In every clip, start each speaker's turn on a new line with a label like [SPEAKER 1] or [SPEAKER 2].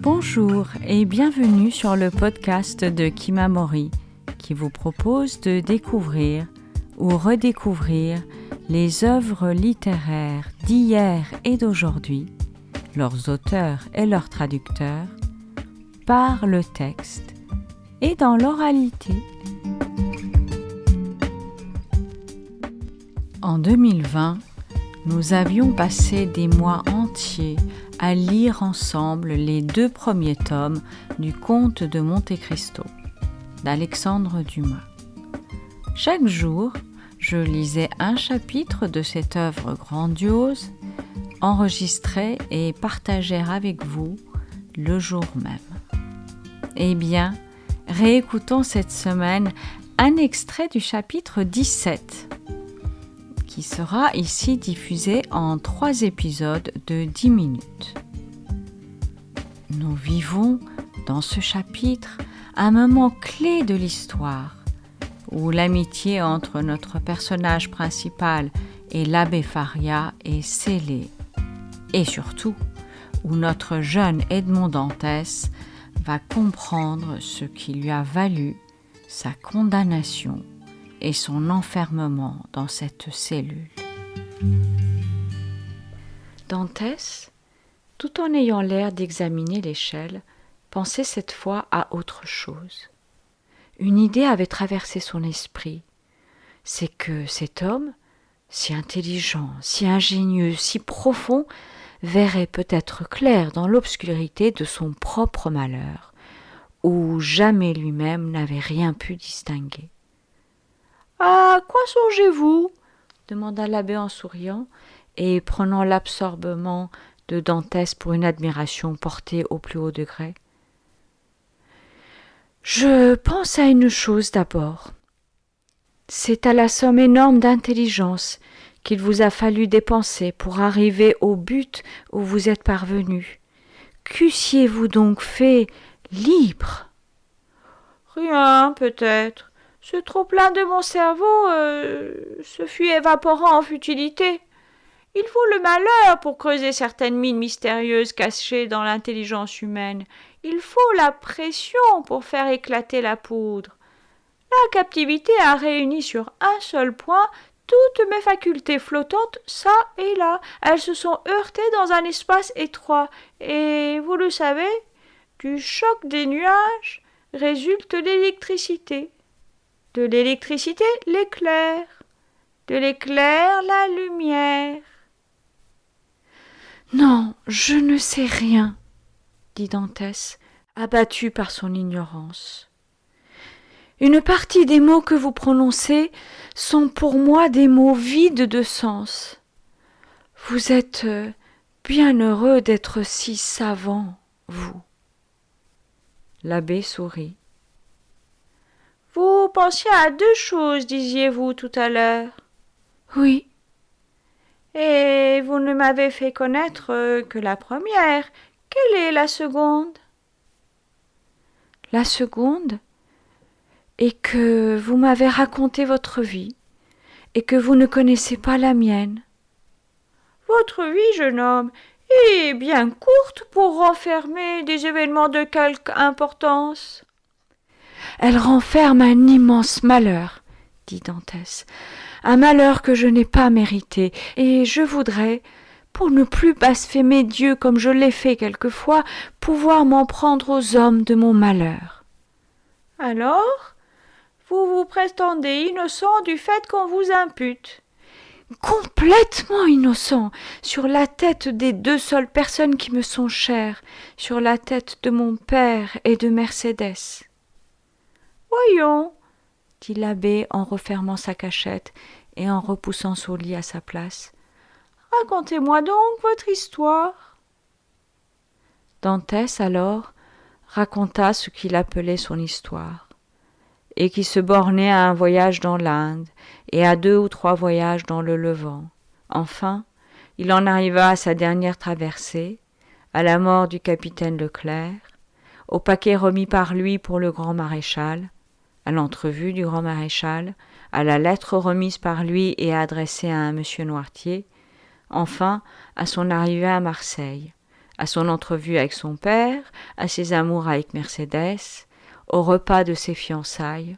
[SPEAKER 1] Bonjour et bienvenue sur le podcast de Kimamori qui vous propose de découvrir ou redécouvrir les œuvres littéraires d'hier et d'aujourd'hui, leurs auteurs et leurs traducteurs, par le texte et dans l'oralité. En 2020, nous avions passé des mois entiers à lire ensemble les 2 premiers tomes du Comte de Monte Cristo d'Alexandre Dumas. Chaque jour, je lisais un chapitre de cette œuvre grandiose, enregistrée et partagée avec vous le jour même. Eh bien, réécoutons cette semaine un extrait du chapitre 17, qui sera ici diffusé en 3 épisodes de 10 minutes. Nous vivons dans ce chapitre un moment clé de l'histoire, où l'amitié entre notre personnage principal et l'abbé Faria est scellée, et surtout où notre jeune Edmond Dantès va comprendre ce qui lui a valu sa condamnation et son enfermement dans cette cellule. Dantès, tout en ayant l'air d'examiner l'échelle, pensait cette fois à autre chose. Une idée avait traversé son esprit. C'est que cet homme, si intelligent, si ingénieux, si profond, verrait peut-être clair dans l'obscurité de son propre malheur, où jamais lui-même n'avait rien pu distinguer. « À quoi songez-vous » demanda l'abbé en souriant et prenant l'absorbement de Dantès pour une admiration portée au plus haut degré. « Je pense à une chose d'abord. C'est à la somme énorme d'intelligence qu'il vous a fallu dépenser pour arriver au but où vous êtes parvenu. Qu'eussiez-vous donc fait libre ?»« Rien, peut-être. Ce trop-plein de mon cerveau se fut évaporant en futilité. Il faut le malheur pour creuser certaines mines mystérieuses cachées dans l'intelligence humaine. Il faut la pression pour faire éclater la poudre. La captivité a réuni sur un seul point toutes mes facultés flottantes, ça et là. Elles se sont heurtées dans un espace étroit. Et, vous le savez, du choc des nuages résulte l'électricité. De l'électricité, l'éclair. De l'éclair, la lumière. « Non, je ne sais rien, » dit Dantès, abattu par son ignorance. « Une partie des mots que vous prononcez sont pour moi des mots vides de sens. Vous êtes bien heureux d'être si savant, vous. » L'abbé sourit. « Vous pensiez à 2 choses, disiez-vous tout à l'heure. »« Oui. »« Et vous ne m'avez fait connaître que la première. Quelle est la seconde ?»« La seconde est que vous m'avez raconté votre vie et que vous ne connaissez pas la mienne. »« Votre vie, jeune homme, est bien courte pour renfermer des événements de quelque importance. »« Elle renferme un immense malheur, » dit Dantès, « un malheur que je n'ai pas mérité, et je voudrais, pour ne plus blasphémer Dieu comme je l'ai fait quelquefois, pouvoir m'en prendre aux hommes de mon malheur. »« Alors, vous vous prétendez innocent du fait qu'on vous impute. »« Complètement innocent, sur la tête des 2 seules personnes qui me sont chères, sur la tête de mon père et de Mercédès. »« Voyons, » dit l'abbé en refermant sa cachette et en repoussant son lit à sa place. « Racontez-moi donc votre histoire. » Dantès, alors, raconta ce qu'il appelait son histoire, et qui se bornait à un voyage dans l'Inde et à 2 ou 3 voyages dans le Levant. Enfin, il en arriva à sa dernière traversée, à la mort du capitaine Leclerc, au paquet remis par lui pour le grand maréchal, à l'entrevue du grand maréchal, à la lettre remise par lui et adressée à un monsieur Noirtier, enfin à son arrivée à Marseille, à son entrevue avec son père, à ses amours avec Mercédès, au repas de ses fiançailles,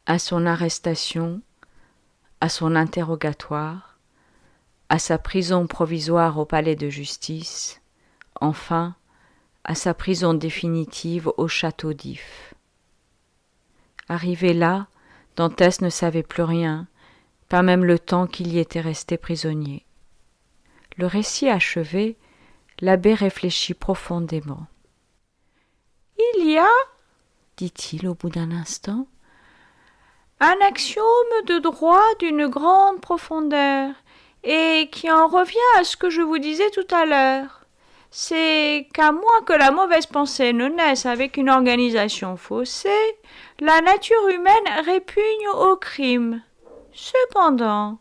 [SPEAKER 1] à son arrestation, à son interrogatoire, à sa prison provisoire au palais de justice, enfin, à sa prison définitive au château d'If. Arrivé là, Dantès ne savait plus rien, pas même le temps qu'il y était resté prisonnier. Le récit achevé, l'abbé réfléchit profondément. « Il y a, dit-il au bout d'un instant, un axiome de droit d'une grande profondeur, et qui en revient à ce que je vous disais tout à l'heure. C'est qu'à moins que la mauvaise pensée ne naisse avec une organisation faussée, la nature humaine répugne au crime. Cependant,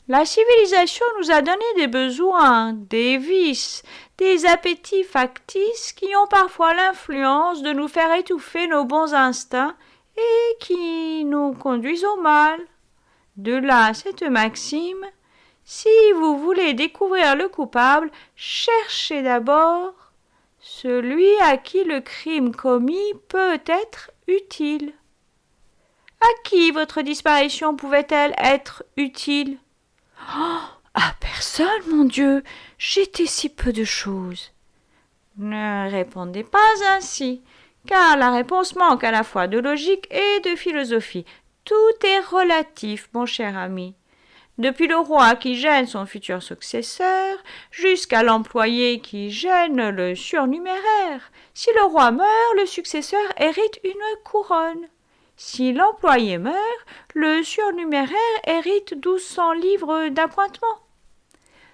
[SPEAKER 1] la civilisation nous a donné des besoins, des vices, des appétits factices qui ont parfois l'influence de nous faire étouffer nos bons instincts et qui nous conduisent au mal. De là cette maxime: si vous voulez découvrir le coupable, cherchez d'abord celui à qui le crime commis peut être utile. À qui votre disparition pouvait-elle être utile? À personne, mon Dieu, j'étais si peu de choses. Ne répondez pas ainsi, car la réponse manque à la fois de logique et de philosophie. Tout est relatif, mon cher ami. Depuis le roi qui gêne son futur successeur, jusqu'à l'employé qui gêne le surnuméraire. Si le roi meurt, le successeur hérite une couronne. Si l'employé meurt, le surnuméraire hérite 1200 livres d'appointements.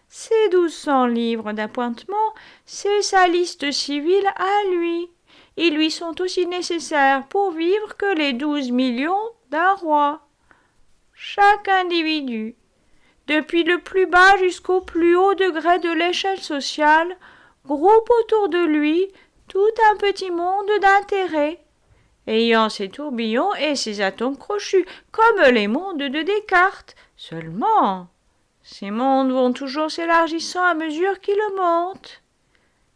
[SPEAKER 1] Ces 1200 livres d'appointements, c'est sa liste civile à lui. Ils lui sont aussi nécessaires pour vivre que les 12 millions d'un roi. Chaque individu, depuis le plus bas jusqu'au plus haut degré de l'échelle sociale, groupe autour de lui tout un petit monde d'intérêts, ayant ses tourbillons et ses atomes crochus, comme les mondes de Descartes. Seulement, ces mondes vont toujours s'élargissant à mesure qu'ils montent.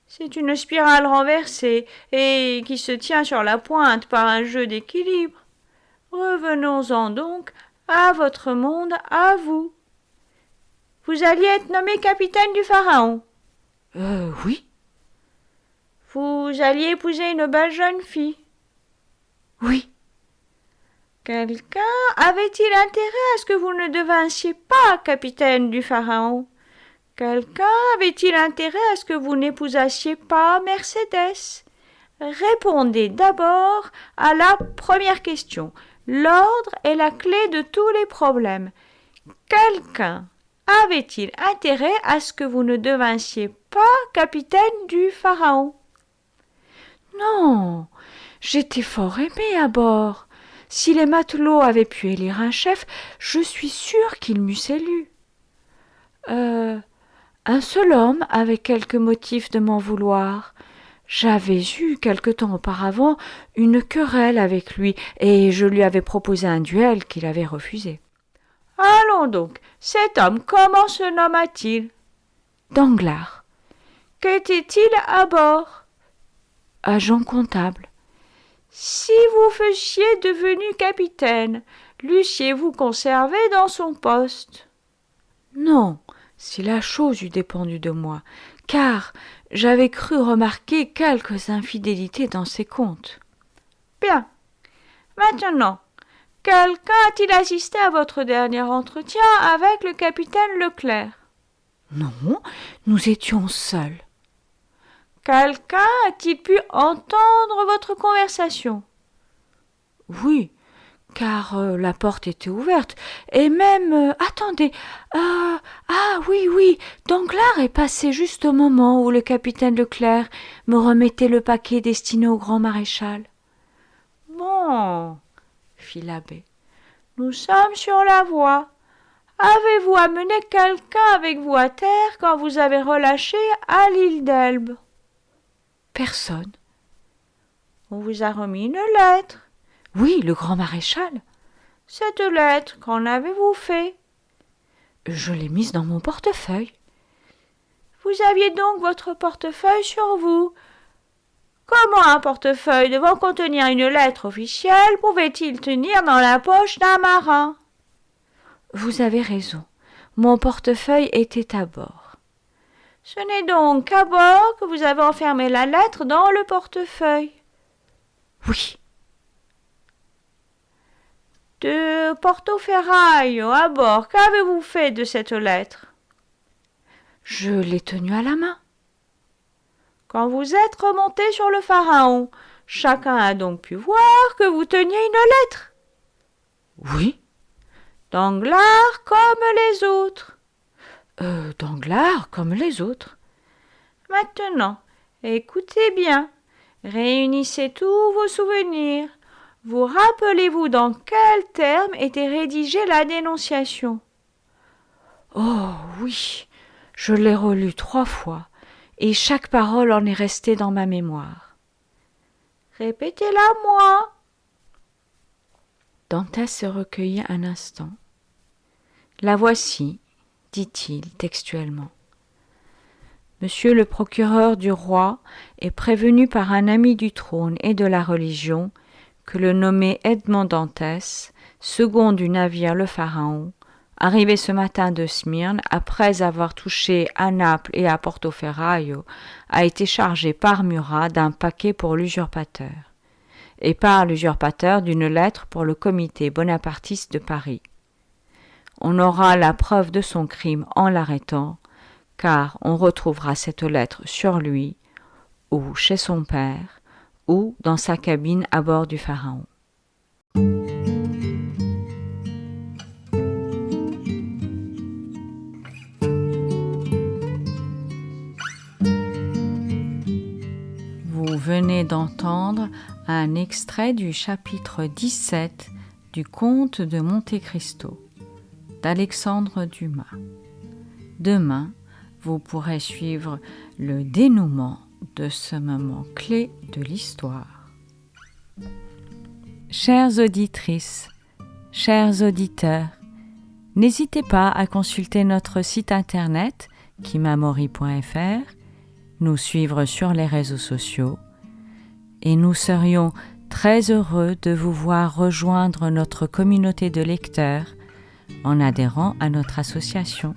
[SPEAKER 1] C'est une spirale renversée et qui se tient sur la pointe par un jeu d'équilibre. Revenons-en donc à votre monde, à vous. Vous alliez être nommé capitaine du Pharaon. Oui. Vous alliez épouser une belle jeune fille. Oui. Quelqu'un avait-il intérêt à ce que vous ne devinssiez pas capitaine du Pharaon? Quelqu'un avait-il intérêt à ce que vous n'épousassiez pas Mercédès? Répondez d'abord à la première question. L'ordre est la clé de tous les problèmes. Quelqu'un avait-il intérêt à ce que vous ne devinssiez pas capitaine du Pharaon? Non, j'étais fort aimé à bord. Si les matelots avaient pu élire un chef, je suis sûre qu'ils m'eussent élu. Un seul homme avait quelques motifs de m'en vouloir. J'avais eu quelque temps auparavant une querelle avec lui, et je lui avais proposé un duel qu'il avait refusé. Allons donc, cet homme, comment se nomma-t-il? Danglars. Qu'était-il à bord? Agent comptable. Si vous fussiez devenu capitaine, l'eussiez-vous conservé dans son poste? Non, si la chose eût dépendu de moi, car j'avais cru remarquer quelques infidélités dans ses comptes. Bien. Maintenant, quelqu'un a-t-il assisté à votre dernier entretien avec le capitaine Leclerc? Non, nous étions seuls. Quelqu'un a-t-il pu entendre votre conversation? Oui, car la porte était ouverte, et même... attendez, oui, Danglars est passé juste au moment où le capitaine Leclerc me remettait le paquet destiné au grand maréchal. Bon, fit l'abbé, nous sommes sur la voie. Avez-vous amené quelqu'un avec vous à terre quand vous avez relâché à l'île d'Elbe? Personne. On vous a remis une lettre? Oui, le grand maréchal. Cette lettre, qu'en avez-vous fait? Je l'ai mise dans mon portefeuille. Vous
[SPEAKER 2] Vous aviez donc votre portefeuille sur vous. Comment un portefeuille devant contenir une lettre officielle pouvait-il tenir dans la poche d'un marin?
[SPEAKER 1] Vous avez raison. Mon portefeuille était à bord.
[SPEAKER 2] Ce n'est donc qu'à bord que vous avez enfermé la lettre dans le portefeuille.
[SPEAKER 1] Oui.
[SPEAKER 2] De Porto-Ferraio à bord, qu'avez-vous fait de cette lettre?
[SPEAKER 1] Je l'ai tenue à la main.
[SPEAKER 2] Quand vous êtes remonté sur le Pharaon, chacun a donc pu voir que vous teniez une lettre.
[SPEAKER 1] Oui.
[SPEAKER 2] Danglars comme les autres.
[SPEAKER 1] Danglars comme les autres.
[SPEAKER 2] Maintenant, écoutez bien. Réunissez tous vos souvenirs. Vous rappelez-vous dans quels termes était rédigée la dénonciation?
[SPEAKER 1] Oh oui, je l'ai relue 3 fois, et chaque parole en est restée dans ma mémoire.
[SPEAKER 2] Répétez-la moi.
[SPEAKER 1] Dantès se recueillit un instant. La voici, dit-il textuellement. Monsieur le procureur du roi est prévenu par un ami du trône et de la religion que le nommé Edmond Dantès, second du navire le Pharaon, arrivé ce matin de Smyrne après avoir touché à Naples et à Porto-Ferraio, a été chargé par Murat d'un paquet pour l'usurpateur, et par l'usurpateur d'une lettre pour le comité bonapartiste de Paris. On aura la preuve de son crime en l'arrêtant, car on retrouvera cette lettre sur lui, ou chez son père, ou dans sa cabine à bord du Pharaon. Vous venez d'entendre un extrait du chapitre 17 du Conte de Monte Cristo d'Alexandre Dumas. Demain, vous pourrez suivre le dénouement de ce moment clé de l'histoire. Chères auditrices, chers auditeurs, n'hésitez pas à consulter notre site internet kimamori.fr, nous suivre sur les réseaux sociaux, et nous serions très heureux de vous voir rejoindre notre communauté de lecteurs en adhérant à notre association.